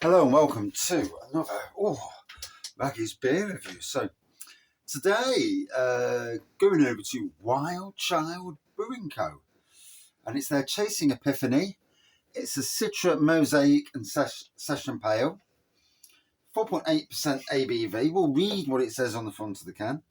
Hello and welcome to another Maggie's beer review. So today, going over to Wilde Child Brewing Co, and it's their Chasing Epiphany. It's a Citra Mosaic and Session Pale, 4.8% ABV. We'll read what it says on the front of the can.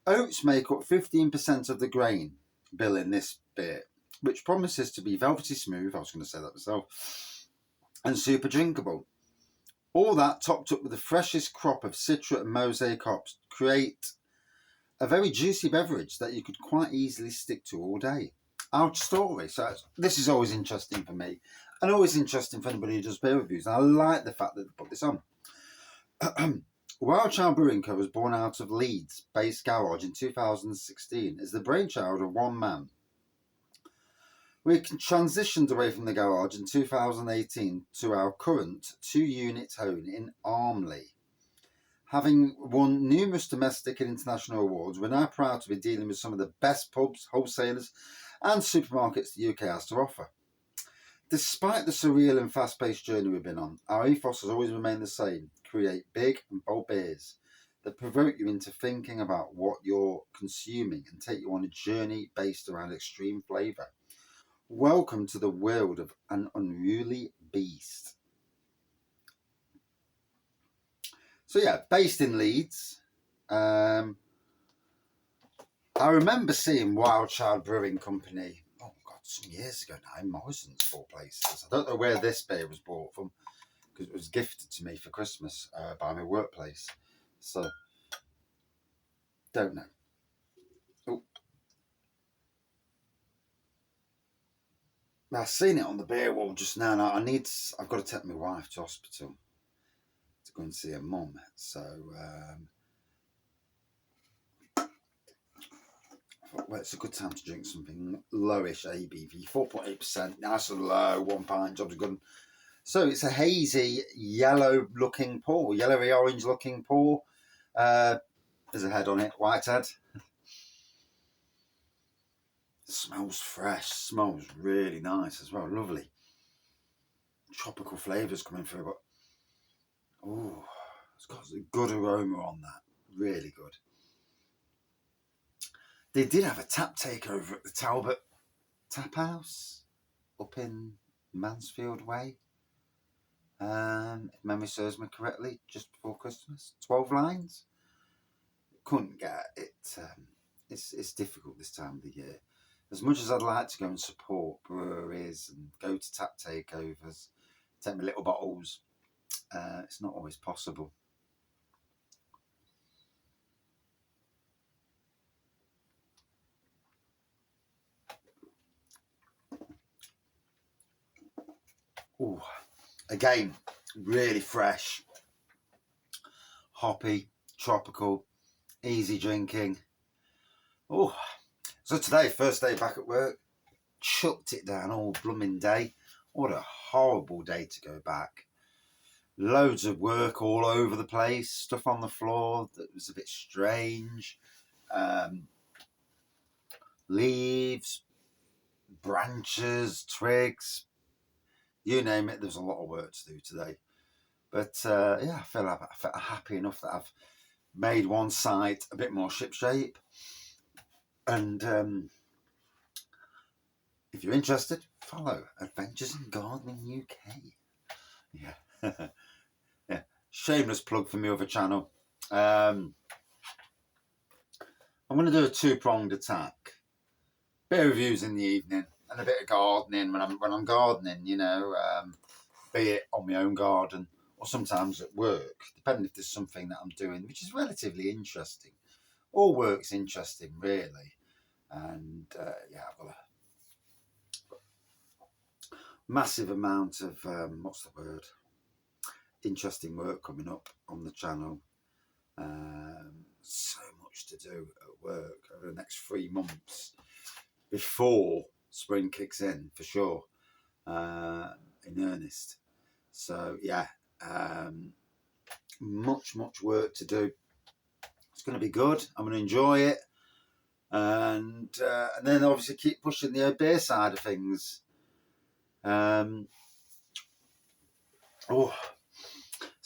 Oats make up 15% of the grain bill in this beer, which promises to be velvety smooth. I was going to say that myself. And super drinkable. All that topped up with the freshest crop of Citra and Mosaic hops create a very juicy beverage that you could quite easily stick to all day. Our story. So this is always interesting for me and always interesting for anybody who does beer reviews. And I like the fact that they put this on. Wilde Child Brewing Co was born out of Leeds-based garage in 2016 as the brainchild of one man. We transitioned away from the garage in 2018 to our current 2-unit home in Armley. Having won numerous domestic and international awards, we're now proud to be dealing with some of the best pubs, wholesalers and supermarkets the UK has to offer. Despite the surreal and fast-paced journey we've been on, our ethos has always remained the same: create big and bold beers that provoke you into thinking about what you're consuming and take you on a journey based around extreme flavour. Welcome to the world of an unruly beast. So yeah, based in Leeds. I remember seeing Wilde Child Brewing Company, oh God, some years ago now, in Morrison's, for places. I don't know where this beer was bought from, because it was gifted to me for Christmas by my workplace. So, don't know. Oh. I've seen it on the beer wall just now. Now I've got to take my wife to hospital to go and see her mum. So, well, it's a good time to drink something lowish ABV, 4.8%, nice and low, 1 pint, job's good. So it's a hazy yellow-looking pour, yellowy orange-looking pour. There's a head on it, white head. Smells fresh, smells really nice as well, lovely. Tropical flavours coming through, but oh, it's got a good aroma on that, really good. They did have a tap takeover at the Talbot Tap House up in Mansfield Way. If memory serves me correctly, just before Christmas. 12 lines. Couldn't get it. It's difficult this time of the year. As much as I'd like to go and support breweries and go to tap takeovers, take my little bottles, it's not always possible. Ooh, again, really fresh, hoppy, tropical, easy drinking. Oh, so today, first day back at work, chucked it down all blooming day. What a horrible day to go back. Loads of work all over the place, stuff on the floor that was a bit strange. Leaves, branches, twigs, you name it, there's a lot of work to do today. But yeah, I felt happy enough that I've made one site a bit more shipshape. And if you're interested, follow Adventures in Gardening UK. Yeah. Yeah. Shameless plug for my other channel. I'm going to do a 2-pronged attack. Beer reviews in the evening and a bit of gardening when I'm gardening, you know, be it on my own garden or sometimes at work, depending if there's something that I'm doing which is relatively interesting. All work's interesting, really. And yeah, I've got a massive amount of interesting work coming up on the channel. So much to do at work over the next 3 months before spring kicks in, for sure, in earnest. So yeah, much work to do. It's going to be good. I'm going to enjoy it, and then obviously keep pushing the beer side of things. Oh,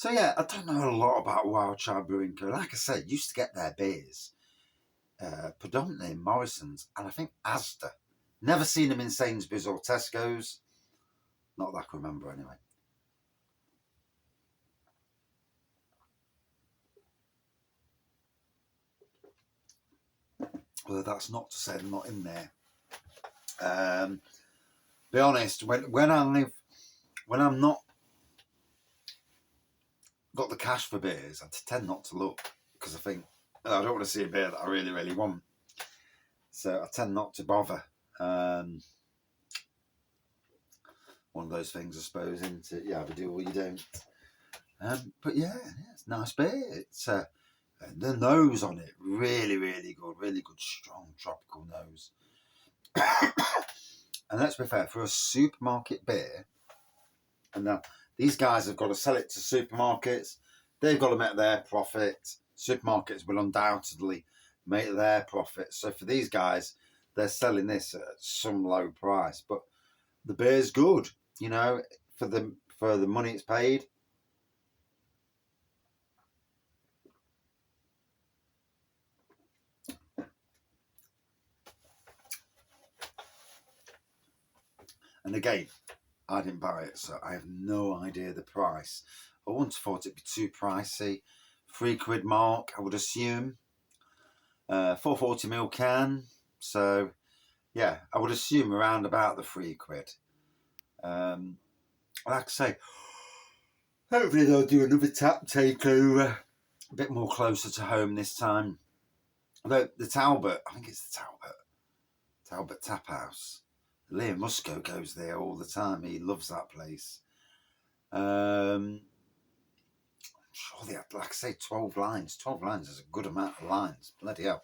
So yeah, I don't know a lot about Wilde Child Brewing Co. Like I said, used to get their beers predominantly in Morrison's and I think Asda. Never seen them in Sainsbury's or Tesco's. Not that I can remember anyway. Well, that's not to say they're not in there. Be honest, when I'm not got the cash for beers, I tend not to look because I think I don't want to see a beer that I really, really want. So I tend not to bother. One of those things, I suppose, isn't it? You either do or you don't. But yeah, it's a nice beer. It's the nose on it, really, really good, strong tropical nose. And let's be fair, for a supermarket beer, and now these guys have got to sell it to supermarkets. They've got to make their profit. Supermarkets will undoubtedly make their profit. So for these guys, they're selling this at some low price. But the beer's good, you know, for the money it's paid. And again, I didn't buy it, so I have no idea the price. I wouldn't have thought it'd be too pricey. £3 mark, I would assume. 440ml can. So, yeah, I would assume around about the £3. Like I say, hopefully they'll do another tap takeover a bit more closer to home this time. Although the Talbot, I think it's the Talbot Tap House. Liam Musco goes there all the time. He loves that place. I'm sure they had, like I say, 12 lines. 12 lines is a good amount of lines. Bloody hell.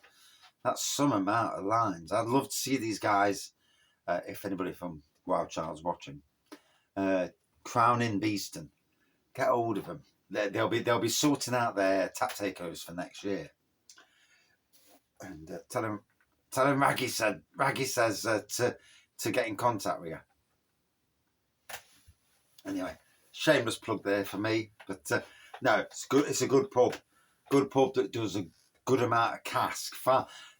That's some amount of lines. I'd love to see these guys, if anybody from Wilde Child's watching, Crown in Beeston. Get hold of them. They'll be sorting out their tap takeovers for next year. And tell him Raggy says to get in contact with you. Anyway, shameless plug there for me, but no, it's good. It's a good pub that does a good amount of cask.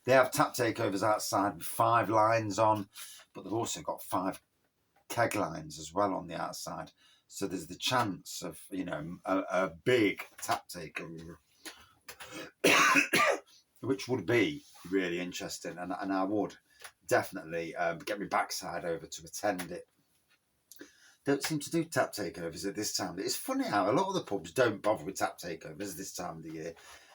They have tap takeovers outside with 5 lines on, but they've also got 5 keg lines as well on the outside. So there's the chance of, you know, a big tap takeover, which would be really interesting, and I would definitely get my backside over to attend it. Don't seem to do tap takeovers at this time. It's funny how a lot of the pubs don't bother with tap takeovers this time of the year,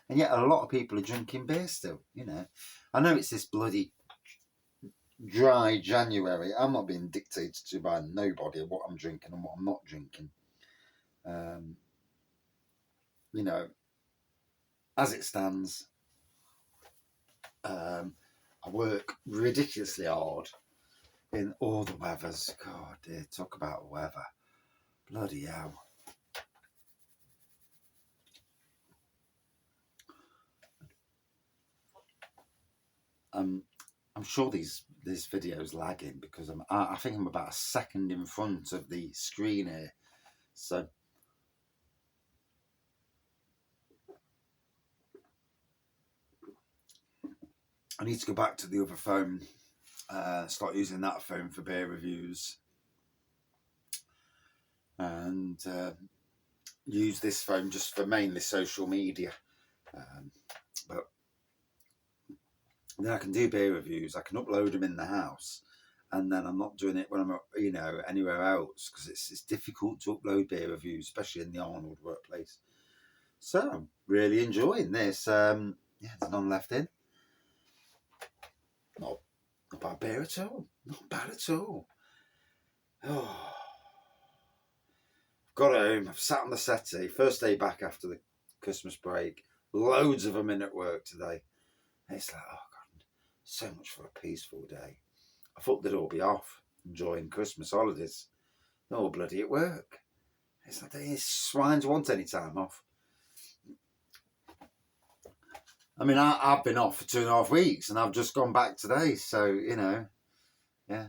and yet a lot of people are drinking beer still. You know, I know it's this bloody dry January. I'm not being dictated to by nobody what I'm drinking and what I'm not drinking. You know, as it stands, I work ridiculously hard in all the weathers. God dear, talk about weather. Bloody hell. I'm sure this video's lagging because I think I'm about a second in front of the screen here. So I need to go back to the other phone, start using that phone for beer reviews, and use this phone just for mainly social media. But then I can do beer reviews. I can upload them in the house, and then I'm not doing it when I'm, you know, anywhere else because it's difficult to upload beer reviews, especially in the Arnold workplace. So I'm really enjoying this. Yeah, there's none left in. Not bad beer at all. Not bad at all. Oh. Got home. I've sat on the settee. First day back after the Christmas break. Loads of them in at work today. And it's like, oh God, so much for a peaceful day. I thought they'd all be off, enjoying Christmas holidays. They're all bloody at work. It's like these swines want any time off. I mean, I've been off for 2.5 weeks and I've just gone back today. So, you know, yeah.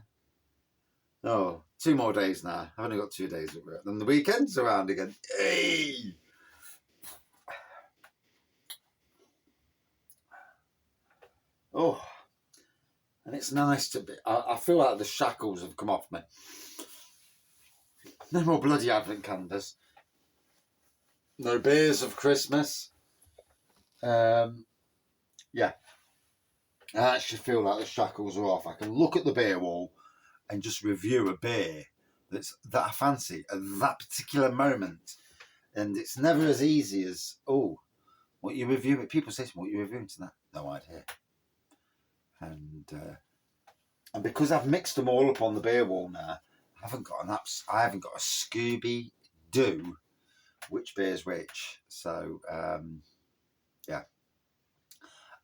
Oh, 2 more days now. I've only got 2 days at work. Then the weekend's around again. Hey! Oh, and it's nice to be. I feel like the shackles have come off me. No more bloody advent calendars. No beers of Christmas. Yeah. I actually feel like the shackles are off. I can look at the beer wall and just review a beer that I fancy at that particular moment. And it's never as easy as, oh, what you reviewing? People say to me, what you reviewing tonight? No idea. And because I've mixed them all up on the beer wall now, I haven't got a Scooby Doo which beer's which. So yeah,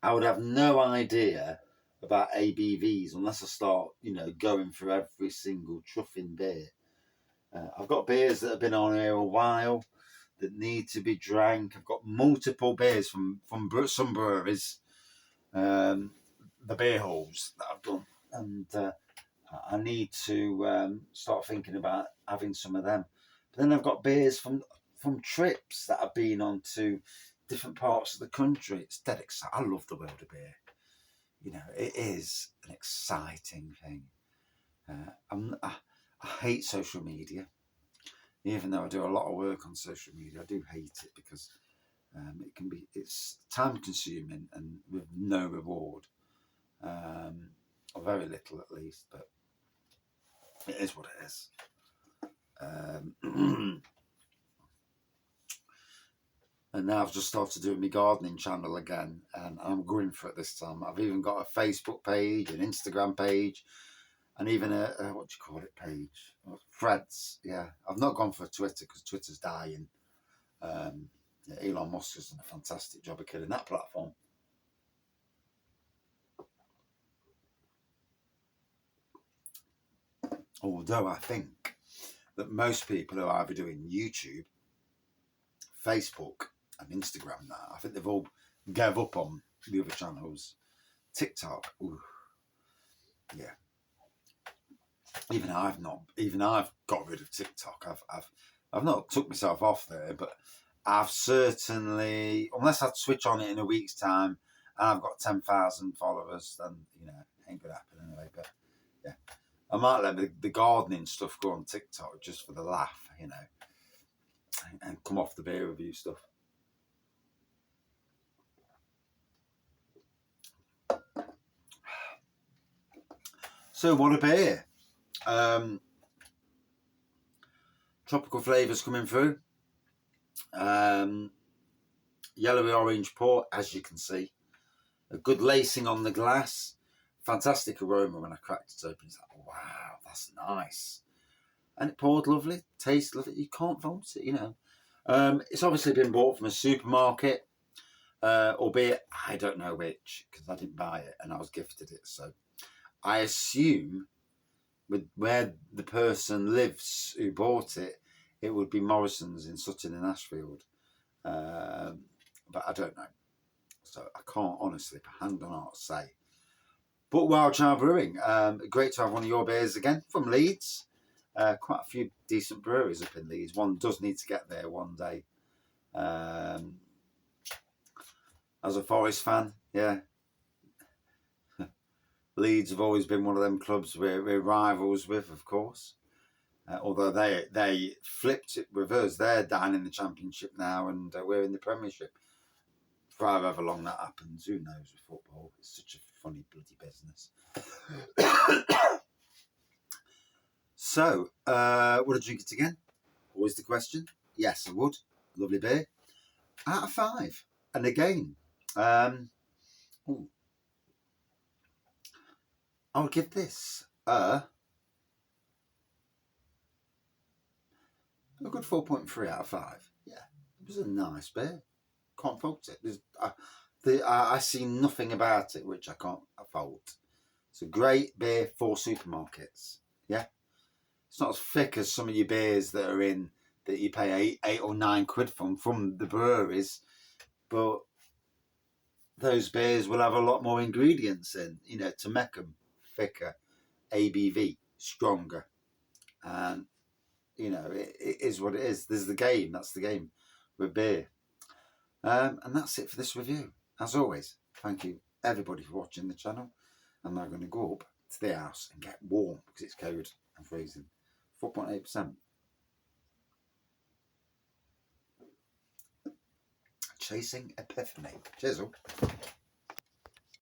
I would have no idea about ABVs unless I start, going through every single truffing beer. I've got beers that have been on here a while that need to be drank. I've got multiple beers from some breweries, the beer halls that I've done, and I need to start thinking about having some of them. But then I've got beers from trips that I've been on to different parts of the country. It's dead exciting. I love the world of beer. It is an exciting thing. I hate social media. Even though I do a lot of work on social media, I do hate it because it's time consuming and with no reward, or very little at least, but it is what it is. And now I've just started doing my gardening channel again, and I'm going for it this time. I've even got a Facebook page, an Instagram page, and even a what do you call it page? Threads. Yeah, I've not gone for Twitter because Twitter's dying. Elon Musk has done a fantastic job of killing that platform. Although I think that most people are either doing YouTube, Facebook, and Instagram now. I think they've all gave up on the other channels. TikTok, ooh, yeah. Even I've got rid of TikTok. I've not took myself off there, but I've certainly, unless I switch on it in a week's time and I've got 10,000 followers, then it ain't gonna happen anyway. But yeah, I might let the gardening stuff go on TikTok just for the laugh, and come off the beer review stuff. So what a beer! Tropical flavours coming through. Yellowy orange port, as you can see. A good lacing on the glass. Fantastic aroma when I cracked it open. It's like, wow, that's nice. And it poured lovely, tastes lovely. You can't fault it, It's obviously been bought from a supermarket, albeit I don't know which, because I didn't buy it and I was gifted it. So I assume with where the person lives who bought it, it would be Morrison's in Sutton in Ashfield. But I don't know. So I can't honestly, hand on heart, say. But Wilde Child Brewing, great to have one of your beers again from Leeds. Quite a few decent breweries up in Leeds. One does need to get there one day. As a Forest fan, yeah. Leeds have always been one of them clubs we're rivals with, of course. Although they flipped it with us. They're down in the Championship now and we're in the Premiership. For however long that happens, who knows with football. It's such a funny bloody business. So, would I drink it again? Always the question. Yes, I would. Lovely beer. Out of 5. And again, I would give this a good 4.3 out of 5. Yeah, it was a nice beer. Can't fault it. I see nothing about it which I can't fault. It's a great beer for supermarkets. Yeah. It's not as thick as some of your beers that are in that you pay 8 or 9 quid from the breweries, but those beers will have a lot more ingredients in, to make them thicker, ABV, stronger, and it is what it is. There's the game. That's the game with beer, and that's it for this review. As always, thank you everybody for watching the channel. I'm now going to go up to the house and get warm because it's cold and freezing. 4.8%. Chasing Epiphany. Cheers all.